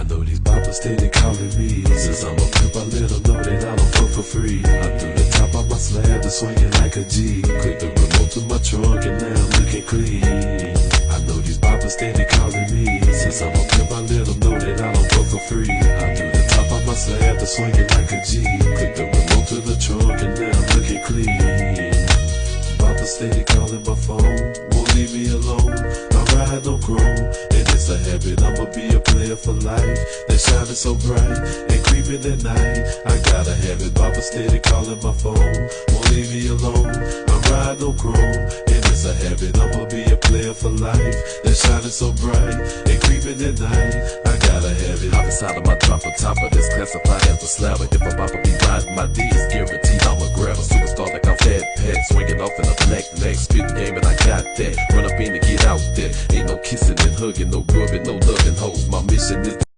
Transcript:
know these boppers steady calling me. Since I'm a pimp, I let them know that I don't fuck for free. I threw the top off my slab to swinging like a G. Click the remote to my trunk and now I'm looking clean. I know these boppers steady calling me. Since I'm a pimp, I let them know that I don't fuck for free. I threw the top off my slab to swinging like a G. Click the remote to the trunk and now I'm looking clean. Boppers steady calling my phone, won't leave me alone. I ride on chrome, and it's a habit, I'ma be a player for life. They shining so bright and creeping at night. I gotta have it, Boppers steady calling my phone, won't leave me alone. I ride on chrome, and it's a habit, I'ma be a player for life. They shining so bright and creeping at night. I gotta have it. Hop inside of my drop on top of this, classified as a slabber. If a bopper be riding my D, it's guaranteed I'ma grab a superstar like I'm Fat Pat, swinging off in a black leg, spitting game and I got that. Run up in and get out there, ain't no kissing and hugging, no rubbing, no loving hoes. My mission is